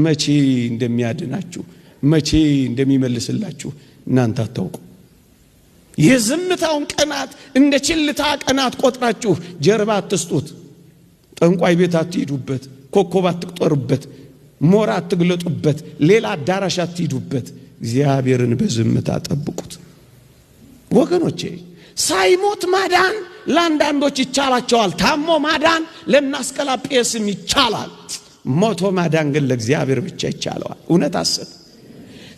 መቼ እንደሚያድናችሁ መቼ እንደሚመልስላችሁ እናንተ አታውቁ። የዝምታውን ቀናት እንደ ችልታ ቀናት ቆጥራችሁ ጀርባ አትስጡት። ጠንቋይ ቤት አትሄዱበት፣ ኮከብ አትቆጥሩበት፣ ሞራ አትግለጡበት፣ ሌላ አዳራሽ አትሄዱበት። እግዚአብሔርን በዝምታ ጠብቁት ወገኖቼ። ሳይሞት ማዳን ለአንዳንዶች ይቻላቸዋል። ታሞ ማዳን ለናስቀላጴስም ይቻላል። ሞቶ ማዳን ግን ለእግዚአብሔር ብቻ ይቻለዋል። እውነት አሰብ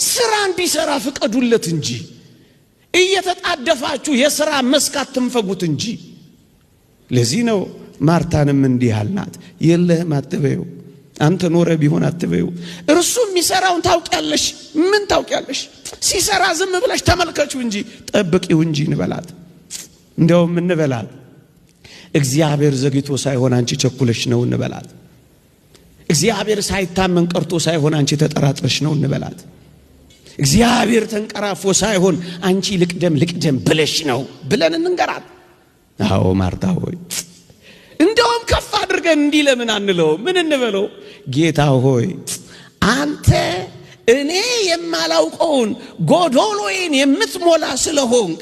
ስራ እንዲሰራ ፍቀዱለት እንጂ እየተጣደፋችሁ የሥራ መስካት ትንፈጉት እንጂ። ለዚህ ነው ማርታንም እንዲህ አልናት፣ የለህም አትበይው፣ አንተ ኖረ ቢሆን አትበይው። እርሱ የሚሰራውን ታውቂያለሽ። ምን ታውቂያለሽ? ሲሰራ ዝም ብለሽ ተመልከቹ እንጂ ጠብቂው እንጂ እንበላት። እንደውም እንበላት እግዚአብሔር ዘግይቶ ሳይሆን አንቺ ቸኩለሽ ነው እንበላት። እግዚአብሔር ሳይታመን ቀርቶ ሳይሆን አንቺ ተጠራጥረሽ ነው እንበላት። እግዚአብሔር ተንቀራፎ ሳይሆን አንቺ ልቅደም ብለሽ ነው ብለን እንንገራት። አዎ ማርታ ሆይ እንደውም ከፍ አድርገን እንዲህ ለምን አንለው? ምን እንበለው? ጌታ ሆይ አንተ እኔ የማላውቀውን ጎዶሎዬን የምትሞላ ስለሆንክ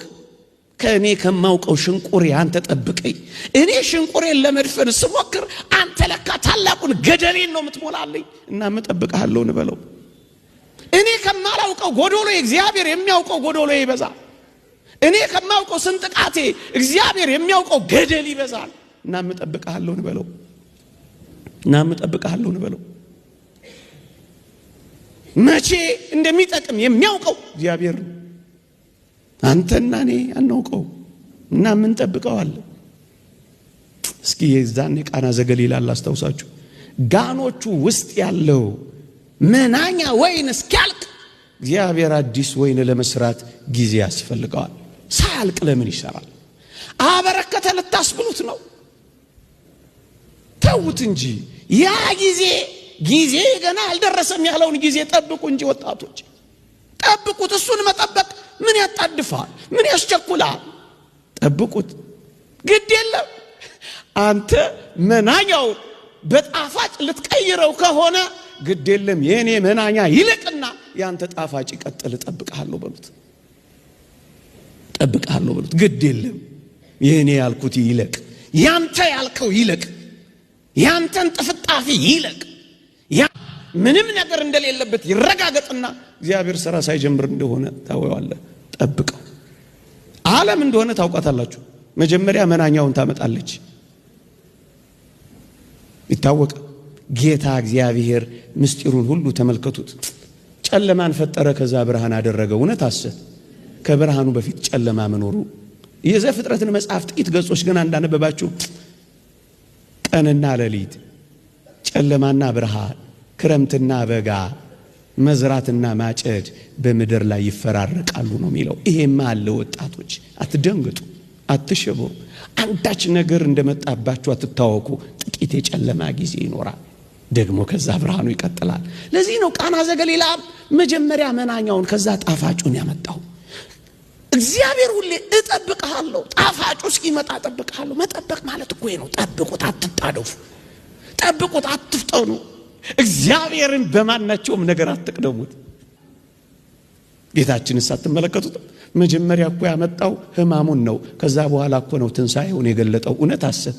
ከእኔ ከማውቀው ሽንቁሬ አንተ ጠብቀኝ። እኔ ሽንቁሬን ለመድፈን ስሞክር አንተ ለካ ታላቁን ገደሌን ነው የምትሞላልኝ እና መጠብቅሃለሁ እንበለው። እኔ ከማላውቀው ጎዶሎ እግዚአብሔር የሚያውቀው ጎዶሎ ይበዛል። እኔ ከማውቀው ስንጥቃቴ እግዚአብሔር የሚያውቀው ገደል ይበዛል እና መጠብቅሃለሁ እንበለው። መቼ እንደሚጠቅም የሚያውቀው እግዚአብሔር ነው። አንተና እኔ አናውቀው እና ምን ጠብቀዋለን? እስኪ የዛን ቃና ዘገሊላ አስታውሳችሁ። ጋኖቹ ውስጥ ያለው መናኛ ወይን እስኪያልቅ እግዚአብሔር አዲስ ወይን ለመስራት ጊዜ ያስፈልገዋል። ሳያልቅ ለምን ይሰራል? አበረከተ ልታስብሉት ነው? ተውት እንጂ ያ ጊዜ ገና አልደረሰም ያለውን ጊዜ ጠብቁ እንጂ ወጣቶች ጠብቁት። እሱን መጠበቅ ምን ያጣድፋል? ምን ያስቸኩላል? ጠብቁት። ግድ የለም አንተ መናኛው በጣፋጭ ልትቀይረው ከሆነ ግድ የለም የኔ መናኛ ይለቅና ያንተ ጣፋጭ ይቀጥል። ጠብቅሃለሁ በሉት። ግድ የለም የኔ ያልኩት ይለቅ፣ ያንተ ያልከው ይለቅ፣ ያንተን ጥፍጣፊ ይለቅ። ያ ምንም ነገር እንደሌለበት ይረጋገጥና እግዚአብሔር ሥራ ሳይጀምር እንደሆነ ታወዋለህ። ጠብቀው። ዓለም እንደሆነ ታውቃታላችሁ። መጀመሪያ መናኛውን ታመጣለች። ይታወቅ ጌታ እግዚአብሔር ምስጢሩን ሁሉ ተመልከቱት። ጨለማን ፈጠረ፣ ከዛ ብርሃን አደረገ። እውነት አሰብ ከብርሃኑ በፊት ጨለማ መኖሩ የዘፍጥረትን መጽሐፍ ጥቂት ገጾች ግን እንዳነበባችሁ ቀንና ሌሊት፣ ጨለማና ብርሃን፣ ክረምትና በጋ፣ መዝራትና ማጨድ በምድር ላይ ይፈራረቃሉ ነው የሚለው። ይሄማ አለ። ወጣቶች አትደንግጡ፣ አትሸበሩ። አንዳች ነገር እንደመጣባችሁ አትታወቁ። ጥቂት የጨለማ ጊዜ ይኖራል፣ ደግሞ ከዛ ብርሃኑ ይቀጥላል። ለዚህ ነው ቃና ዘገሊላ መጀመሪያ መናኛውን ከዛ ጣፋጩን ያመጣው። እግዚአብሔር ሁሌ እጠብቅሃለሁ፣ ጣፋጩ እስኪመጣ እጠብቅሃለሁ። መጠበቅ ማለት እኮ ነው። ጠብቁት፣ አትጣደፉ። ጠብቁት፣ አትፍጠኑ። እግዚአብሔርን በማናቸውም ነገር አትቅደሙት። ጌታችንስ አትመለከቱት? መጀመሪያ እኮ ያመጣው ሕማሙን ነው። ከዛ በኋላ እኮ ነው ትንሣኤውን የገለጠው። እውነት አሰብ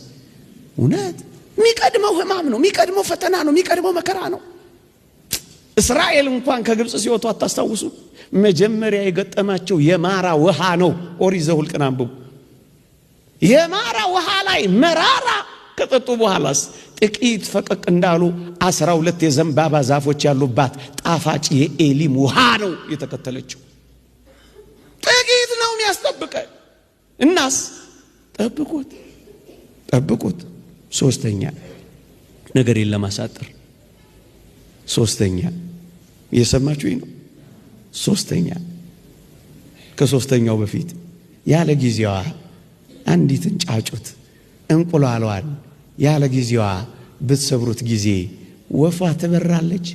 እውነት የሚቀድመው ሕማም ነው፣ የሚቀድመው ፈተና ነው፣ የሚቀድመው መከራ ነው። እስራኤል እንኳን ከግብፅ ሲወጡ አታስታውሱ? መጀመሪያ የገጠማቸው የማራ ውሃ ነው። ኦሪት ዘኍልቍን አንብቡ። የማራ ውሃ ላይ መራራ ከጠጡ በኋላስ ጥቂት ፈቀቅ እንዳሉ 12 የዘንባባ ዛፎች ያሉባት ጣፋጭ የኤሊም ውሃ ነው የተከተለችው። ጥቂት ነው የሚያስጠብቀን። እናስ ጠብቁት። ሶስተኛ ነገር ለማሳጠር ሶስተኛ እየሰማችሁኝ ነው? ሶስተኛ ከሶስተኛው በፊት ያለ ጊዜዋ አንዲትን ጫጩት እንቁላሏን ያለ ጊዜዋ ብትሰብሩት ጊዜ ወፏ ትበራለች።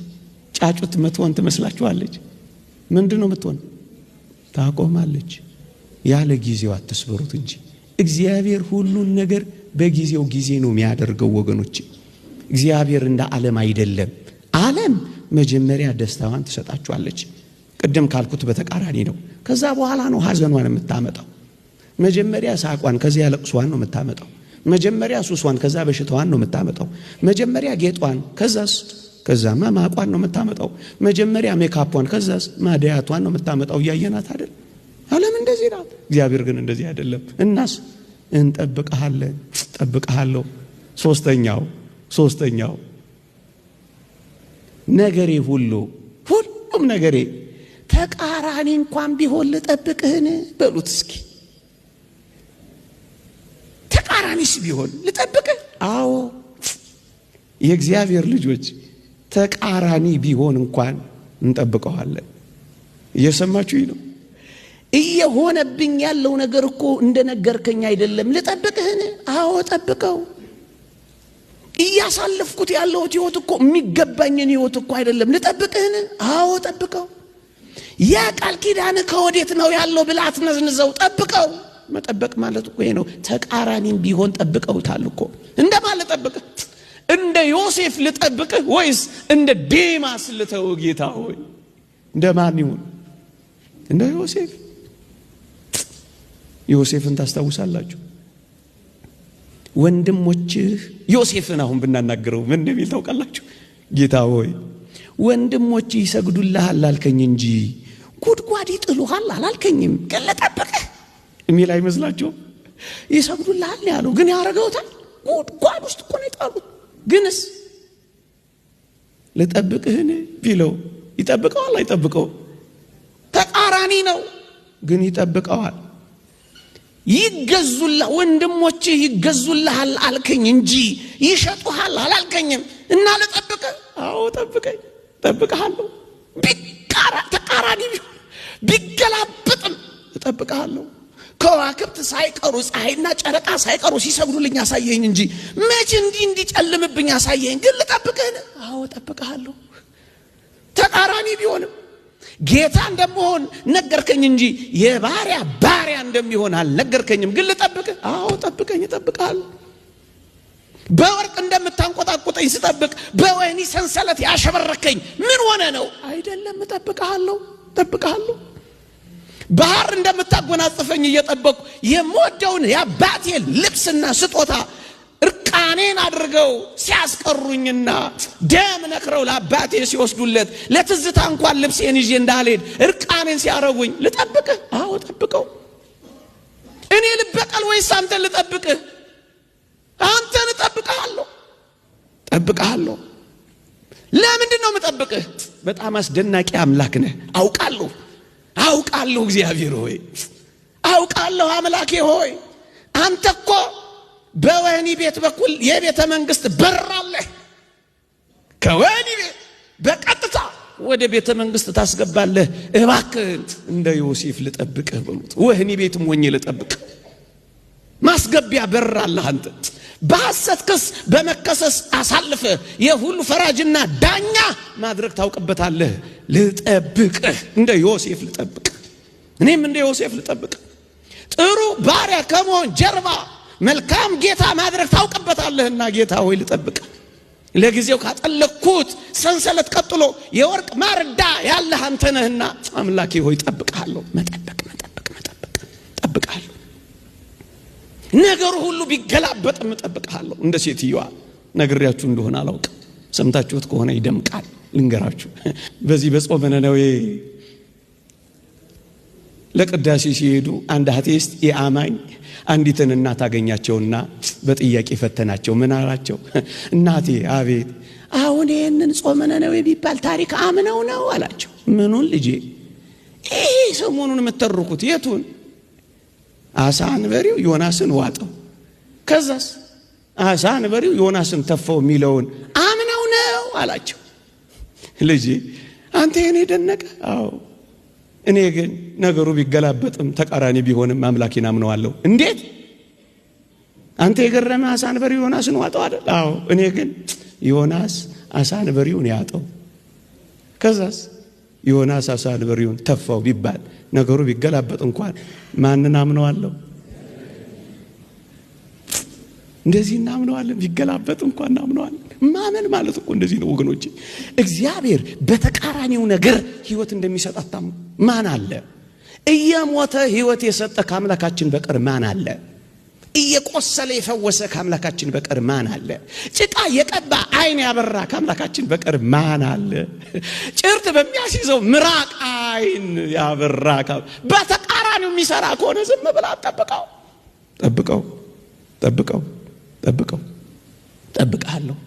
ጫጩት መትወን ትመስላችኋለች? ምንድነው የምትሆን? ታቆማለች። ያለ ጊዜዋ አትስበሩት እንጂ እግዚአብሔር ሁሉን ነገር በጊዜው ጊዜ ነው የሚያደርገው ወገኖች። እግዚአብሔር እንደ ዓለም አይደለም። ዓለም መጀመሪያ ደስታዋን ትሰጣችኋለች። ቅድም ካልኩት በተቃራኒ ነው። ከዛ በኋላ ነው ሐዘኗን የምታመጣው። መጀመሪያ ሳቋን ከዚያ ለቅሷን ነው የምታመጣው። መጀመሪያ ሱሷን ከዛ በሽታዋን ነው የምታመጣው። መጀመሪያ ጌጧን ከዛማ ማቋን ነው የምታመጣው። መጀመሪያ ሜካፑን ከዛስ ማዲያቷን ነው የምታመጣው። ያየናት አይደል? ዓለም እንደዚህ ናት። እግዚአብሔር ግን እንደዚህ አይደለም። እናስ እንጠብቀሃለን፣ ጠብቀሃለሁ። ሶስተኛው ነገሬ ሁሉም ነገሬ ተቃራኒ እንኳን ቢሆን ልጠብቅህን በሉት እስኪ። ተቃራኒስ ቢሆን ልጠብቅህ? አዎ የእግዚአብሔር ልጆች ተቃራኒ ቢሆን እንኳን እንጠብቀዋለን። እየሰማችሁኝ ነው? እየሆነብኝ ያለው ነገር እኮ እንደነገርከኝ አይደለም። ልጠብቅህን? አዎ ጠብቀው። እያሳለፍኩት ያለው ህይወት እኮ የሚገባኝን ህይወት እኮ አይደለም። ልጠብቅህን? አዎ ጠብቀው። ያ ቃል ኪዳን ከወዴት ነው ያለው ብለህ አትነዝንዘው፣ ጠብቀው። መጠበቅ ማለት እኮ ይሄ ነው። ተቃራኒም ቢሆን ጠብቀውታል እኮ። እንደማን ልጠብቅህ? እንደ ዮሴፍ ልጠብቅህ ወይስ እንደ ዴማስ ልተው? ጌታ ሆይ እንደማን ይሁን? እንደ ዮሴፍን ታስታውሳላችሁ? ወንድሞችህ ዮሴፍን አሁን ብናናገረው ምን እንደሚል ታውቃላችሁ? ጌታ ሆይ ወንድሞችህ ይሰግዱልሃል አልከኝ እንጂ ጉድጓድ ይጥሉሃል አላልከኝም፣ ግን ልጠብቅህ የሚል አይመስላችሁም? ይሰግዱልሃል ያለው ግን ያረገውታል። ጉድጓድ ውስጥ እኮ ነው የጣሉት። ግንስ ልጠብቅህን ቢለው ይጠብቀዋል አይጠብቀው? ተቃራኒ ነው፣ ግን ይጠብቀዋል። ይገዙልህ ወንድሞችህ ይገዙልሃል አልከኝ እንጂ ይሸጡሃል አላልከኝም እና ልጠብቅህ? አዎ ጠብቀሃለሁ። ተቃራኒ ቢገላበጥም እጠብቀሃለሁ። ከዋክብት ሳይቀሩ ፀሐይና ጨረቃ ሳይቀሩ ሲሰግዱልኝ አሳየኝ እንጂ መቼ እንዲጨልምብኝ አሳየኝ፣ ግን ልጠብቅህ? አዎ ጠብቀሃለሁ። ተቃራኒ ቢሆንም ጌታ እንደምሆን ነገርከኝ እንጂ ባሪያ እንደሚሆን አልነገርከኝም፣ ግን ልጠብቅህ? አዎ እጠብቅሃለሁ። በወርቅ እንደምታንቆጣቁጠኝ ስጠብቅ በወህኒ ሰንሰለት ያሸበረከኝ ምን ሆነ ነው? አይደለም፣ እጠብቅሃለሁ። ባህር እንደምታጎናጽፈኝ እየጠበቅኩ የምወደውን የአባቴ ልብስና ስጦታ እርቃኔን አድርገው ሲያስቀሩኝና ደም ነክረው ለአባቴ ሲወስዱለት ለትዝታ እንኳን ልብሴን ይዤ እንዳልሄድ እርቃኔን ሲያረጉኝ ልጠብቅህ? አዎ ጠብቀው። እኔ ልበቀል ወይስ አንተን ልጠብቅህ? አንተን እጠብቅሃለሁ። ለምንድን ነው የምጠብቅህ? በጣም አስደናቂ አምላክ ነህ። አውቃለሁ እግዚአብሔር ሆይ፣ አውቃለሁ አምላኬ ሆይ። አንተ እኮ በወህኒ ቤት በኩል የቤተ መንግስት በር አለህ። ከወህኒ ቤት በቀጥታ ወደ ቤተ መንግስት ታስገባለህ። እባክህ እንደ ዮሴፍ ልጠብቅህ በሉት። ወህኒ ቤትም ሆኜ ልጠብቅህ። ማስገቢያ በር አለህ አንተ። በሐሰት ክስ በመከሰስ አሳልፈ የሁሉ ፈራጅና ዳኛ ማድረግ ታውቅበታለህ። ልጠብቅህ፣ እንደ ዮሴፍ ልጠብቅህ። እኔም እንደ ዮሴፍ ልጠብቅህ። ጥሩ ባሪያ ከመሆን ጀርባ መልካም ጌታ ማድረግ ታውቅበታለህና ጌታ ሆይ ልጠብቅህ። ለጊዜው ካጠለቅኩት ሰንሰለት ቀጥሎ የወርቅ ማርዳ ያለህ አንተ ነህና አምላኬ ሆይ ጠብቅሃለሁ። ጠብቅሃለሁ። ነገሩ ሁሉ ቢገላበጥም እጠብቅሃለሁ። እንደ ሴትዮዋ ነግሬያችሁ እንደሆነ አላውቅም። ሰምታችሁት ከሆነ ይደምቃል። ልንገራችሁ። በዚህ በጾመ ነነዌ ለቅዳሴ ሲሄዱ አንድ አቴስት የአማኝ አንዲትን እናት አገኛቸውና በጥያቄ ፈተናቸው። ምን አላቸው? እናቴ አቤት፣ አሁን ይህንን ጾመ ነነዌ ቢባል ታሪክ አምነው ነው አላቸው። ምኑን ልጄ? ይሄ ሰሞኑን የምትተርኩት የቱን? አሳ አንበሪው ዮናስን ዋጠው፣ ከዛስ አሳ አንበሪው ዮናስን ተፋው የሚለውን አምነው ነው አላቸው። ልጄ አንተ የኔ ደነቀ? አዎ እኔ ግን ነገሩ ቢገላበጥም ተቃራኒ ቢሆንም አምላኬን አምነዋለሁ። እንዴት? አንተ የገረመ አሳ አንበሪው ዮናስን ዋጠው አይደል? አዎ እኔ ግን ዮናስ አሳ አንበሪውን ያጠው፣ ከዛስ ዮናስ አሳ አንበሪውን ተፋው ቢባል ነገሩ ቢገላበጥ እንኳን ማንን አምነዋለሁ? እንደዚህ እናምነዋለን። ቢገላበጥ እንኳን እናምነዋለን። ማመን ማለት እኮ እንደዚህ ነው ወገኖቼ። እግዚአብሔር በተቃራኒው ነገር ሕይወት እንደሚሰጥ አታምኑ? ማን አለ? እየሞተ ሕይወት የሰጠ ከአምላካችን በቀር ማን አለ? እየቆሰለ የፈወሰ ከአምላካችን በቀር ማን አለ? ጭቃ የቀባ አይን ያበራ ከአምላካችን በቀር ማን አለ? ጭርት በሚያስይዘው ምራቅ አይን ያበራ በተቃራኒው የሚሰራ ከሆነ ዝም ብላ ጠብቀው። ጠብቀሃለሁ